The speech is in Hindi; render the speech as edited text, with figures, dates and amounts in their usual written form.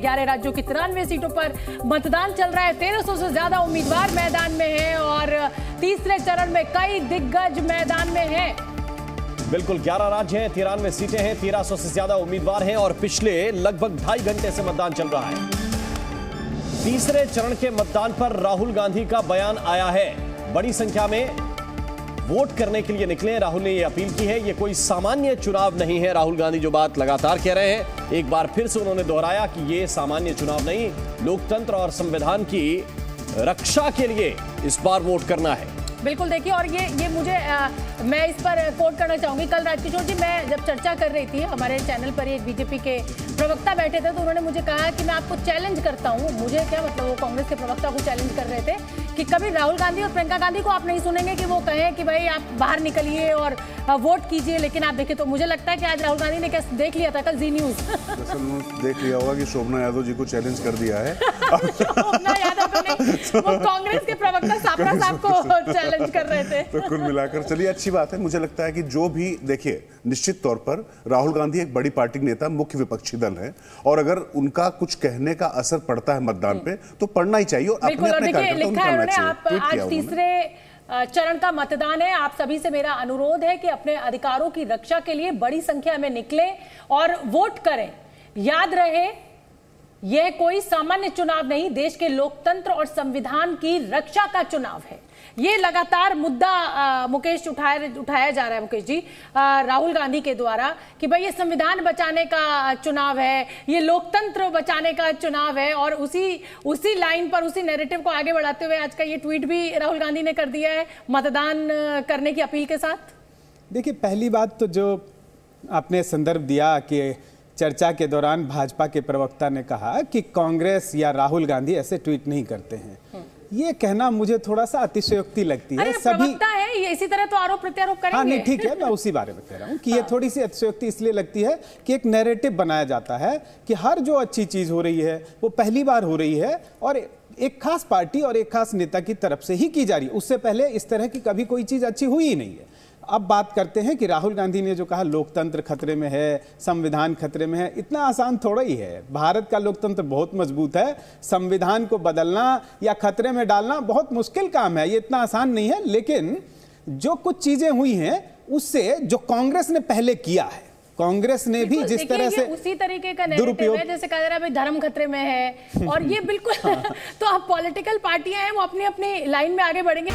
11 राज्यों की 93 सीटों पर मतदान चल रहा है। 1300 से ज्यादा उम्मीदवार मैदान में हैं और तीसरे चरण में कई दिग्गज मैदान में हैं। बिल्कुल 11 राज्य हैं, 93 सीटें हैं, 1300 से ज्यादा उम्मीदवार हैं और पिछले लगभग 2.5 घंटे से मतदान चल रहा है। तीसरे चरण के मतदान पर राहुल गांधी का बयान आया है। बड़ी संख्या में वोट करने के लिए निकले। राहुल ने यह अपील की है, यह कोई सामान्य चुनाव नहीं है। राहुल गांधी जो बात लगातार कह रहे हैं, एक बार फिर से उन्होंने दोहराया कि यह सामान्य चुनाव नहीं, लोकतंत्र और संविधान की रक्षा के लिए इस बार वोट करना है। बिल्कुल देखिए, और ये मुझे मैं इस पर कोट करना चाहूंगी। कल राजकिशोर जी, मैं जब चर्चा कर रही थी, हमारे चैनल पर एक बीजेपी के प्रवक्ता बैठे थे, तो उन्होंने मुझे कहा कि मैं आपको चैलेंज करता हूं। मुझे क्या मतलब, वो कांग्रेस के प्रवक्ता को चैलेंज कर रहे थे कि कभी राहुल गांधी और प्रियंका गांधी को आप नहीं सुनेंगे कि वो कहें कि भाई आप बाहर निकलिए और वोट कीजिए। लेकिन आप देखिए, तो मुझे लगता है कि आज राहुल गांधी ने क्या देख लिया था कल जी न्यूज। देख लिया होगा कि शोभना यादव जी को चैलेंज कर दिया है। शोभना यादव को नहीं, वो कांग्रेस के प्रवक्ता सापरा साहब को चैलेंज कर रहे थे। तो कुल मिलाकर चलिए अच्छी बात है। मुझे लगता है कि जो भी देखिए, निश्चित तौर पर राहुल गांधी एक बड़ी पार्टी के नेता, मुख्य विपक्षी दल है, और अगर उनका कुछ कहने का असर पड़ता है मतदान पे तो पड़ना ही चाहिए। बिल्कुल, और देखिए लिखा है उन्होंने, आप आज तीसरे चरण का मतदान है। आप सभी से मेरा अनुरोध है कि अपने अधिकारों की रक्षा के लिए बड़ी संख्या में निकले और वोट करें। याद रहे, यह कोई सामान्य चुनाव नहीं, देश के लोकतंत्र और संविधान की रक्षा का चुनाव है। ये लगातार मुद्दा मुकेश उठाया जा रहा है, मुकेश जी, राहुल गांधी के द्वारा, कि भाई ये संविधान बचाने का चुनाव है, ये लोकतंत्र बचाने का चुनाव है। और उसी लाइन पर, उसी नैरेटिव को आगे बढ़ाते हुए आज का ये ट्वीट भी राहुल गांधी ने कर दिया है मतदान करने की अपील के साथ। देखिए, पहली बात तो जो आपने संदर्भ दिया कि चर्चा के दौरान भाजपा के प्रवक्ता ने कहा कि कांग्रेस या राहुल गांधी ऐसे ट्वीट नहीं करते हैं, ये कहना मुझे थोड़ा सा अतिशयोक्ति लगती है। सभी है, ये इसी तरह तो आरोप प्रत्यारोप करेंगे। हाँ नहीं, ठीक है, मैं उसी बारे में कह रहा हूँ कि ये थोड़ी सी अतिशयोक्ति इसलिए लगती है कि एक नैरेटिव बनाया जाता है कि हर जो अच्छी चीज हो रही है वो पहली बार हो रही है और एक खास पार्टी और एक खास नेता की तरफ से ही की जा रही है। उससे पहले इस तरह की कभी कोई चीज अच्छी हुई ही नहीं है। अब बात करते हैं कि राहुल गांधी ने जो कहा लोकतंत्र खतरे में है, संविधान खतरे में है, इतना आसान थोड़ा ही है। भारत का लोकतंत्र बहुत मजबूत है, संविधान को बदलना या खतरे में डालना बहुत मुश्किल काम है, ये इतना आसान नहीं है। लेकिन जो कुछ चीजें हुई हैं उससे जो कांग्रेस ने पहले किया है, कांग्रेस ने भी जिस तरह से उसी तरीके का नैरेटिव है, जैसे कह रहा है भाई धर्म खतरे में है, और ये बिल्कुल तो अब पॉलिटिकल पार्टियां हैं वो अपनी अपनी लाइन में आगे बढ़ेंगे।